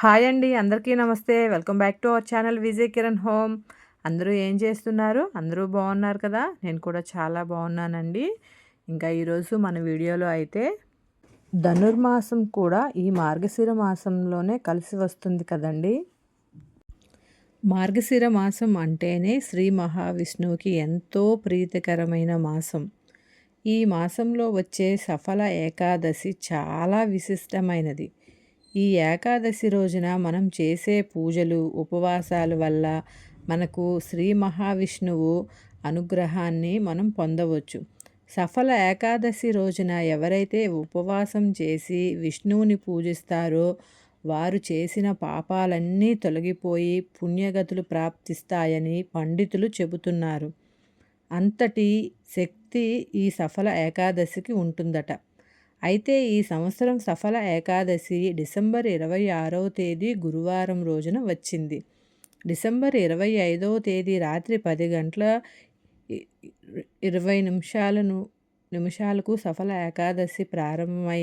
Hi అండి. అందరికీ నమస్తే. Welcome back to our channel Vijay Kiran home. అందరూ ఏం చేస్తున్నారు? అందరూ బాగున్నారు కదా! నేను కూడా చాలా బాగున్నానండి. ఇంకా ఈరోజు మన వీడియోలో అయితే ధనుర్మాసం కూడా ఈ మార్గశిర మాసంలోనే కలిసి వస్తుంది కదండీ! మార్గశిర మాసం అంటేనే శ్రీ మహావిష్ణువుకి ఎంతో ప్రీతికరమైన మాసం. ఈ మాసంలో వచ్చే సఫల ఏకాదశి చాలా విశిష్టమైనది. ఈ ఏకాదశి రోజున మనం చేసే పూజలు, ఉపవాసాల వల్ల మనకు శ్రీ మహావిష్ణువు అనుగ్రహాన్ని మనం పొందవచ్చు. సఫల ఏకాదశి రోజున ఎవరైతే ఉపవాసం చేసి విష్ణువుని పూజిస్తారో వారు చేసిన పాపాలన్నీ తొలగిపోయి పుణ్యగతులు ప్రాప్తిస్తాయని పండితులు చెబుతున్నారు. అంతటి శక్తి ఈ సఫల ఏకాదశికి ఉంటుందట. అయితే ఈ సంవత్సరం సఫల ఏకాదశి డిసెంబర్ 26వ తేదీ గురువారం రోజున వచ్చింది. డిసెంబర్ 25వ తేదీ రాత్రి 10 గంటల 20 నిమిషాలకు సఫల ఏకాదశి ప్రారంభమై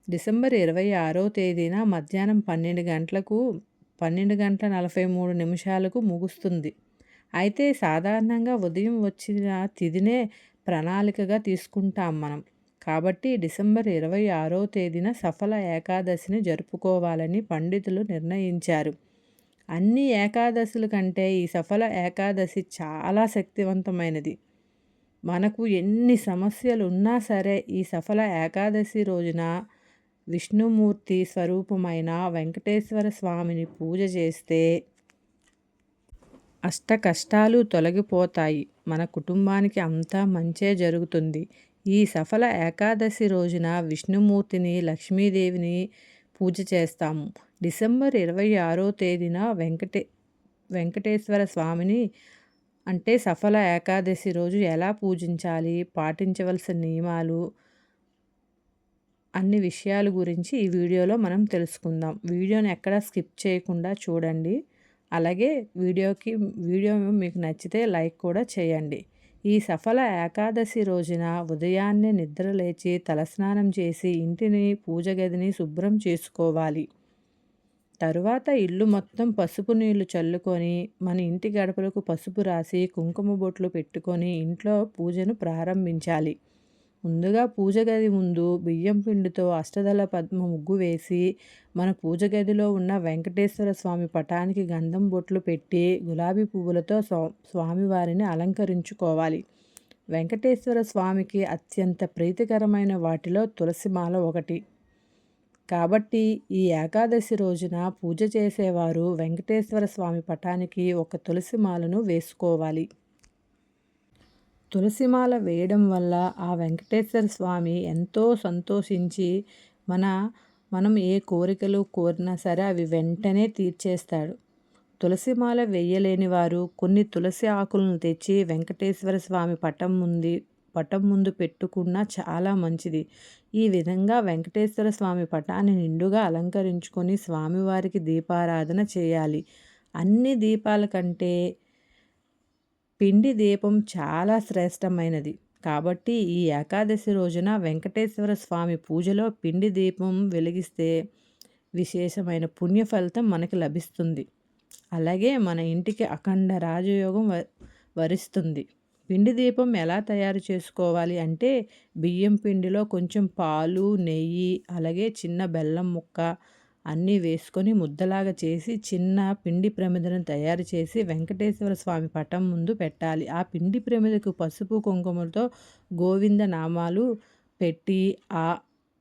డిసెంబర్ 26వ తేదీన మధ్యాహ్నం 12 గంటల 43 నిమిషాలకు ముగుస్తుంది. అయితే సాధారణంగా ఉదయం వచ్చిన తిథినే ప్రణాళికగా తీసుకుంటాం మనం. కాబట్టి డిసెంబర్ 26వ తేదీన సఫల ఏకాదశిని జరుపుకోవాలని పండితులు నిర్ణయించారు. అన్ని ఏకాదశుల కంటే ఈ సఫల ఏకాదశి చాలా శక్తివంతమైనది. మనకు ఎన్ని సమస్యలు ఉన్నా సరే ఈ సఫల ఏకాదశి రోజున విష్ణుమూర్తి స్వరూపమైన వెంకటేశ్వర స్వామిని పూజ చేస్తే అష్ట కష్టాలు తొలగిపోతాయి. మన కుటుంబానికి అంతా మంచే జరుగుతుంది. ఈ సఫల ఏకాదశి రోజున విష్ణుమూర్తిని, లక్ష్మీదేవిని పూజ చేస్తాము. డిసెంబర్ 26వ తేదీన వెంకటేశ్వర స్వామిని అంటే సఫల ఏకాదశి రోజు ఎలా పూజించాలి, పాటించవలసిన నియమాలు అన్ని విషయాల గురించి ఈ వీడియోలో మనం తెలుసుకుందాం. వీడియోని ఎక్కడా స్కిప్ చేయకుండా చూడండి. అలాగే వీడియో మీకు నచ్చితే లైక్ కూడా చేయండి. ఈ సఫల ఏకాదశి రోజున ఉదయాన్నే నిద్ర లేచి తలస్నానం చేసి ఇంటిని, పూజ గదిని శుభ్రం చేసుకోవాలి. తరువాత ఇల్లు మొత్తం పసుపు నీళ్లు చల్లుకొని మన ఇంటి గడపలకు పసుపు రాసి కుంకుమ బొట్లు పెట్టుకొని ఇంట్లో పూజను ప్రారంభించాలి. ముందుగా పూజ గది ముందు బియ్యం పిండితో అష్టదళ పద్మ ముగ్గు వేసి మన పూజ గదిలో ఉన్న వెంకటేశ్వర స్వామి పటానికి గంధం బొట్లు పెట్టి గులాబీ పువ్వులతో స్వామివారిని అలంకరించుకోవాలి. వెంకటేశ్వర స్వామికి అత్యంత ప్రీతికరమైన వాటిలో తులసిమాల ఒకటి. కాబట్టి ఈ ఏకాదశి రోజున పూజ చేసేవారు వెంకటేశ్వర స్వామి పటానికి ఒక తులసిమాలను వేసుకోవాలి. తులసిమాల వేయడం వల్ల ఆ వెంకటేశ్వర స్వామి ఎంతో సంతోషించి మనం ఏ కోరికలు కోరినా సరే అవి వెంటనే తీర్చేస్తాడు. తులసిమాల వేయలేని వారు కొన్ని తులసి ఆకులను తెచ్చి వెంకటేశ్వర స్వామి పటం ముందు పెట్టుకున్నా చాలా మంచిది. ఈ విధంగా వెంకటేశ్వర స్వామి పటాన్ని నిండుగా అలంకరించుకొని స్వామివారికి దీపారాధన చేయాలి. అన్ని దీపాల కంటే పిండి దీపం చాలా శ్రేష్టమైనది. కాబట్టి ఈ ఏకాదశి రోజున వెంకటేశ్వర స్వామి పూజలో పిండి దీపం వెలిగిస్తే విశేషమైన పుణ్య ఫలితం మనకి లభిస్తుంది. అలాగే మన ఇంటికి అఖండ రాజయోగం వరిస్తుంది. పిండి దీపం ఎలా తయారు చేసుకోవాలి అంటే బియ్యం పిండిలో కొంచెం పాలు, నెయ్యి, అలాగే చిన్న బెల్లం ముక్క అన్నీ వేసుకొని ముద్దలాగా చేసి చిన్న పిండి ప్రమిదను తయారు చేసి వెంకటేశ్వర స్వామి పటం ముందు పెట్టాలి. ఆ పిండి ప్రమిదకు పసుపు కుంకుమలతో గోవింద నామాలు పెట్టి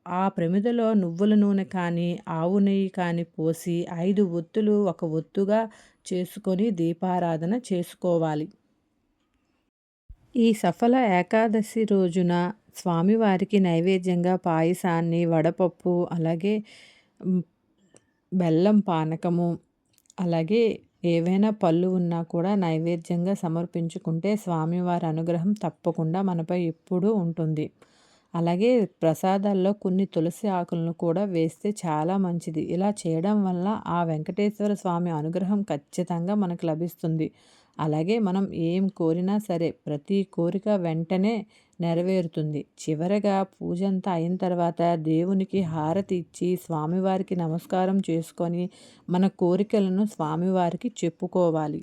ఆ ప్రమిదలో నువ్వుల నూనె కానీ ఆవు నెయ్యి కానీ పోసి 5 ఒత్తులు ఒక ఒత్తుగా చేసుకొని దీపారాధన చేసుకోవాలి. ఈ సఫల ఏకాదశి రోజున స్వామివారికి నైవేద్యంగా పాయసాన్ని, వడపప్పు, అలాగే బెల్లం పానకము, అలాగే ఏవైనా పళ్ళు ఉన్నా కూడా నైవేద్యంగా సమర్పించుకుంటే స్వామివారి అనుగ్రహం తప్పకుండా మనపై ఎప్పుడూ ఉంటుంది. అలాగే ప్రసాదాల్లో కొన్ని తులసి ఆకులను కూడా వేస్తే చాలా మంచిది. ఇలా చేయడం వల్ల ఆ వెంకటేశ్వర స్వామి అనుగ్రహం ఖచ్చితంగా మనకు లభిస్తుంది. అలాగే మనం ఏం కోరినా సరే ప్రతి కోరిక వెంటనే నెరవేరుతుంది. చివరగా పూజంతా అయిన తర్వాత దేవునికి హారతి ఇచ్చి స్వామివారికి నమస్కారం చేసుకొని మన కోరికలను స్వామివారికి చెప్పుకోవాలి.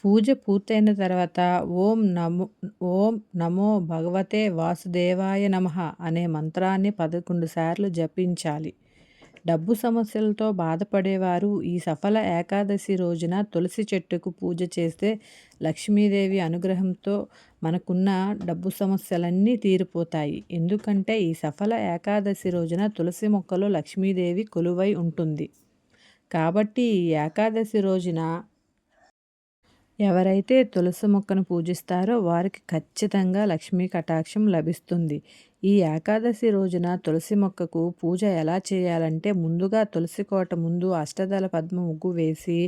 పూజ పూర్తయిన తర్వాత ఓం నమో భగవతే వాసుదేవాయ నమః అనే మంత్రాన్ని 11 సార్లు జపించాలి. డబ్బు సమస్యలతో బాధపడేవారు ఈ సఫల ఏకాదశి రోజున తులసి చెట్టుకు పూజ చేస్తే లక్ష్మీదేవి అనుగ్రహంతో మనకున్న డబ్బు సమస్యలన్నీ తీరిపోతాయి. ఎందుకంటే ఈ సఫల ఏకాదశి రోజున తులసి మొక్కలో లక్ష్మీదేవి కొలువై ఉంటుంది. కాబట్టి ఈ ఏకాదశి రోజున ఎవరైతే తులసి మొక్కను పూజిస్తారో వారికి ఖచ్చితంగా లక్ష్మీ కటాక్షం లభిస్తుంది. ఈ ఏకాదశి రోజున తులసి మొక్కకు పూజ ఎలా చేయాలంటే ముందుగా తులసి కోట ముందు అష్టదళ పద్మ ముగ్గు వేసి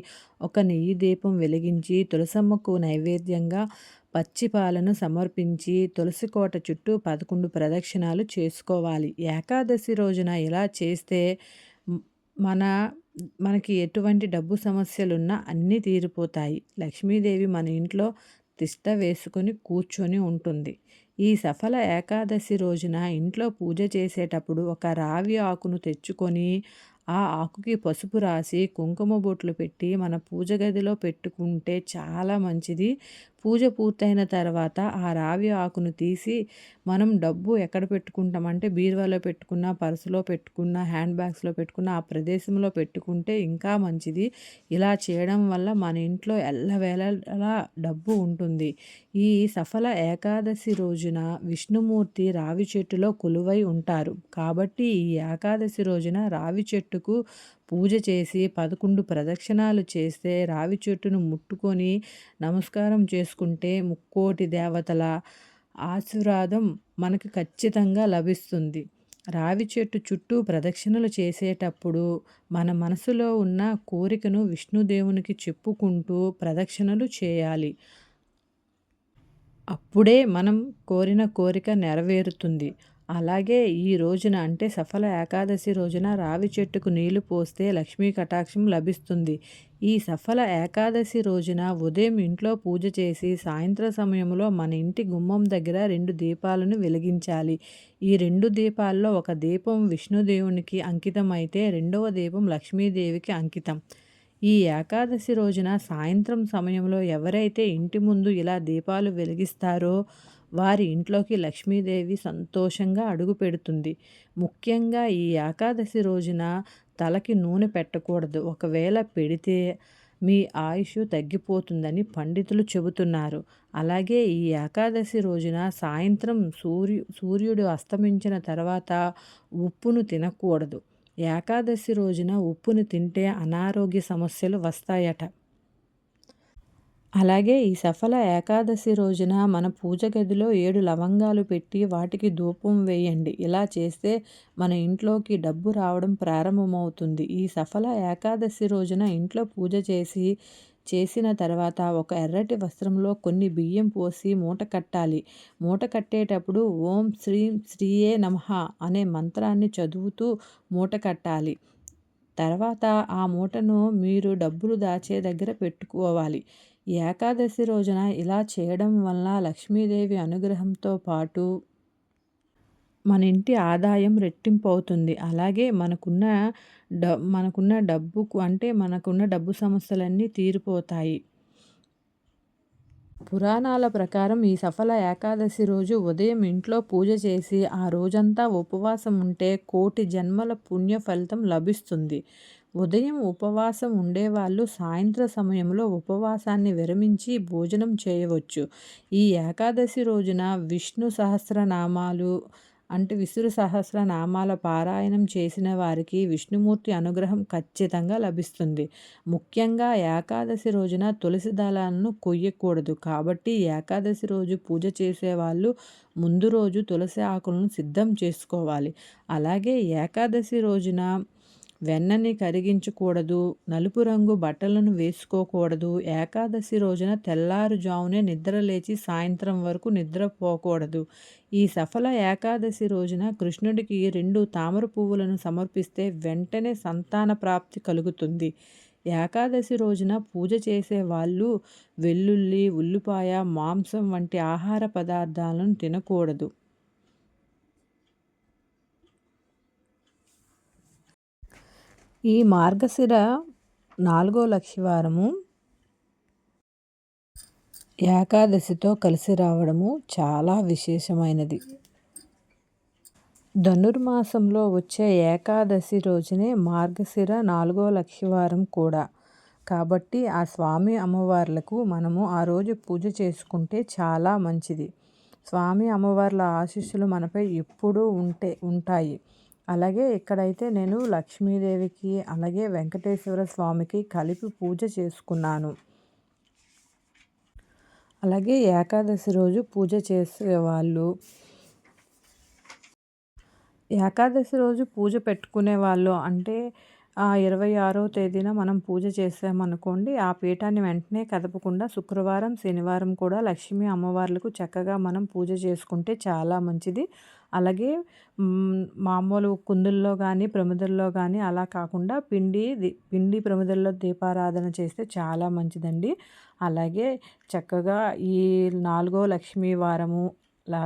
ఒక నెయ్యి దీపం వెలిగించి తులసమ్మకు నైవేద్యంగా పచ్చి పాలను సమర్పించి తులసి కోట చుట్టూ 11 ప్రదక్షిణాలు చేసుకోవాలి. ఏకాదశి రోజున ఇలా చేస్తే మన మనకి ఎటువంటి డబ్బు సమస్యలున్నా అన్నీ తీరిపోతాయి. లక్ష్మీదేవి మన ఇంట్లో తిష్ట వేసుకొని కూర్చొని ఉంటుంది. ఈ సఫల ఏకాదశి రోజున ఇంట్లో పూజ చేసేటప్పుడు ఒక రావి ఆకును తెచ్చుకొని ఆ ఆకుకి పసుపు రాసి కుంకుమ బొట్లు పెట్టి మన పూజ గదిలో పెట్టుకుంటే చాలా మంచిది. పూజ పూర్తయిన తర్వాత ఆ రావి ఆకును తీసి మనం డబ్బు ఎక్కడ పెట్టుకుంటామంటే బీరువాలో పెట్టుకున్న, పర్సులో పెట్టుకున్న, హ్యాండ్ బ్యాగ్స్లో పెట్టుకున్న ఆ ప్రదేశంలో పెట్టుకుంటే ఇంకా మంచిది. ఇలా చేయడం వల్ల మన ఇంట్లో ఎల్లవేళలా డబ్బు ఉంటుంది. ఈ సఫల ఏకాదశి రోజున విష్ణుమూర్తి రావి చెట్టులో కొలువై ఉంటారు. కాబట్టి ఈ ఏకాదశి రోజున రావి చెట్టుకు పూజ చేసి 11 ప్రదక్షిణాలు చేస్తే రావి చెట్టును ముట్టుకొని నమస్కారం చేసుకుంటే ముక్కోటి దేవతల ఆశీర్వాదం మనకు ఖచ్చితంగా లభిస్తుంది. రావి చెట్టు చుట్టూ ప్రదక్షిణలు చేసేటప్పుడు మన మనసులో ఉన్న కోరికను విష్ణుదేవునికి చెప్పుకుంటూ ప్రదక్షిణలు చేయాలి. అప్పుడే మనం కోరిన కోరిక నెరవేరుతుంది. అలాగే ఈ రోజున అంటే సఫల ఏకాదశి రోజున రావి చెట్టుకు నీళ్లు పోస్తే లక్ష్మీ కటాక్షం లభిస్తుంది. ఈ సఫల ఏకాదశి రోజున ఉదయం ఇంట్లో పూజ చేసి సాయంత్రం సమయంలో మన ఇంటి గుమ్మం దగ్గర 2 దీపాలను వెలిగించాలి. ఈ 2 దీపాల్లో ఒక దీపం విష్ణుదేవునికి అంకితం అయితే రెండవ దీపం లక్ష్మీదేవికి అంకితం. ఈ ఏకాదశి రోజున సాయంత్రం సమయంలో ఎవరైతే ఇంటి ముందు ఇలా దీపాలు వెలిగిస్తారో వారి ఇంట్లోకి లక్ష్మీదేవి సంతోషంగా అడుగుపెడుతుంది. ముఖ్యంగా ఈ ఏకాదశి రోజున తలకి నూనె పెట్టకూడదు. ఒకవేళ పెడితే మీ ఆయుష్ తగ్గిపోతుందని పండితులు చెబుతున్నారు. అలాగే ఈ ఏకాదశి రోజున సాయంత్రం సూర్యుడు అస్తమించిన తర్వాత ఉప్పును తినకూడదు. ఏకాదశి రోజున ఉప్పును తింటే అనారోగ్య సమస్యలు వస్తాయట. అలాగే ఈ సఫల ఏకాదశి రోజున మన పూజ గదిలో 7 లవంగాలు పెట్టి వాటికి ధూపం వేయండి. ఇలా చేస్తే మన ఇంట్లోకి డబ్బు రావడం ప్రారంభమవుతుంది. ఈ సఫల ఏకాదశి రోజున ఇంట్లో పూజ చేసిన తర్వాత ఒక ఎర్రటి వస్త్రంలో కొన్ని బియ్యం పోసి మూట కట్టాలి. మూట కట్టేటప్పుడు ఓం శ్రీం శ్రీయే నమః అనే మంత్రాన్ని చదువుతూ మూట కట్టాలి. తర్వాత ఆ మూటను మీరు డబ్బులు దాచే దగ్గర పెట్టుకోవాలి. ఏకాదశి రోజున ఇలా చేయడం వల్ల లక్ష్మీదేవి అనుగ్రహంతో పాటు మన ఇంటి ఆదాయం రెట్టింపు అవుతుంది. అలాగే మనకున్న డబ్బు సమస్యలన్నీ తీరిపోతాయి. పురాణాల ప్రకారం ఈ సఫల ఏకాదశి రోజు ఉదయం ఇంట్లో పూజ చేసి ఆ రోజంతా ఉపవాసం ఉంటే కోటి జన్మల పుణ్య ఫలితం లభిస్తుంది. ఉదయం ఉపవాసం ఉండేవాళ్ళు సాయంత్ర సమయంలో ఉపవాసాన్ని విరమించి భోజనం చేయవచ్చు. ఈ ఏకాదశి రోజున విష్ణు సహస్రనామాల పారాయణం చేసిన వారికి విష్ణుమూర్తి అనుగ్రహం ఖచ్చితంగా లభిస్తుంది. ముఖ్యంగా ఏకాదశి రోజున తులసి దళాలను కొయ్యకూడదు. కాబట్టి ఏకాదశి రోజు పూజ చేసేవాళ్ళు ముందు రోజు తులసి ఆకులను సిద్ధం చేసుకోవాలి. అలాగే ఏకాదశి రోజున వెన్నని కరిగించకూడదు, నలుపు రంగు బట్టలను వేసుకోకూడదు, ఏకాదశి రోజున తెల్లారుజామునే నిద్ర లేచి సాయంత్రం వరకు నిద్రపోకూడదు. ఈ సఫల ఏకాదశి రోజున కృష్ణుడికి 2 తామర పువ్వులను సమర్పిస్తే వెంటనే సంతాన ప్రాప్తి కలుగుతుంది. ఏకాదశి రోజున పూజ చేసే వాళ్ళు వెల్లుల్లి, ఉల్లిపాయ, మాంసం వంటి ఆహార పదార్థాలను తినకూడదు. ఈ మార్గశిర 4వ లక్షవారము ఏకాదశితో కలిసి రావడము చాలా విశేషమైనది. ధనుర్మాసంలో వచ్చే ఏకాదశి రోజునే మార్గశిర 4వ లక్షవారం కూడా. కాబట్టి ఆ స్వామి అమ్మవార్లకు మనము ఆ రోజు పూజ చేసుకుంటే చాలా మంచిది. స్వామి అమ్మవార్ల ఆశీస్సులు మనపై ఎప్పుడూ ఉంటాయి. అలాగే ఇక్కడైతే నేను లక్ష్మీదేవికి అలాగే వెంకటేశ్వర స్వామికి కలిపి పూజ చేసుకున్నాను. అలాగే ఏకాదశి రోజు పూజ చేసేవాళ్ళు, ఏకాదశి రోజు పూజ పెట్టుకునే వాళ్ళు అంటే 26వ తేదీన మనం పూజ చేసామనుకోండి, ఆ పీఠాన్ని వెంటనే కదపకుండా శుక్రవారం, శనివారం కూడా లక్ష్మీ అమ్మవార్లకు చక్కగా మనం పూజ చేసుకుంటే చాలా మంచిది. అలాగే మామూలు కుందుల్లో కానీ ప్రమిదల్లో కానీ అలా కాకుండా పిండి ప్రమిదల్లో దీపారాధన చేస్తే చాలా మంచిదండి. అలాగే చక్కగా ఈ 4వ లక్ష్మీ వారము లా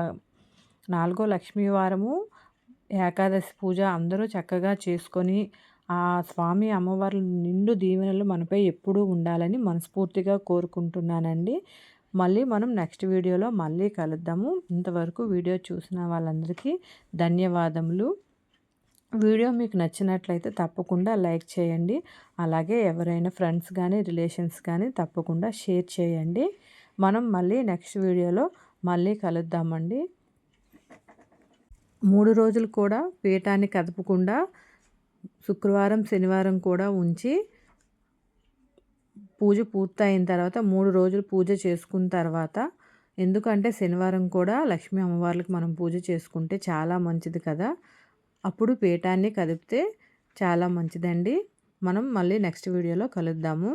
4వ లక్ష్మీ వారము ఏకాదశి పూజ అందరూ చక్కగా చేసుకొని ఆ స్వామి అమ్మవార్ల నిండు దీవెనలు మనపై ఎప్పుడూ ఉండాలని మనస్ఫూర్తిగా కోరుకుంటున్నానండి. మళ్ళీ మనం నెక్స్ట్ వీడియోలో మళ్ళీ కలుద్దాము. ఇంతవరకు వీడియో చూసిన వాళ్ళందరికీ ధన్యవాదములు. వీడియో మీకు నచ్చినట్లయితే తప్పకుండా లైక్ చేయండి. అలాగే ఎవరైనా ఫ్రెండ్స్ కానీ రిలేషన్స్ కానీ తప్పకుండా షేర్ చేయండి. మనం మళ్ళీ నెక్స్ట్ వీడియోలో మళ్ళీ కలుద్దామండి. 3 రోజులు కూడా పీఠాన్ని కదపకుండా శుక్రవారం, శనివారం కూడా ఉంచి పూజ పూర్తయిన తర్వాత 3 రోజులు పూజ చేసుకున్న తర్వాత, ఎందుకంటే శనివారం కూడా లక్ష్మీ అమ్మవార్లకు మనం పూజ చేసుకుంటే చాలా మంచిది కదా. అప్పుడు పీఠాన్ని కదిపితే చాలా మంచిదండి. మనం మళ్ళీ నెక్స్ట్ వీడియోలో కలుద్దాము.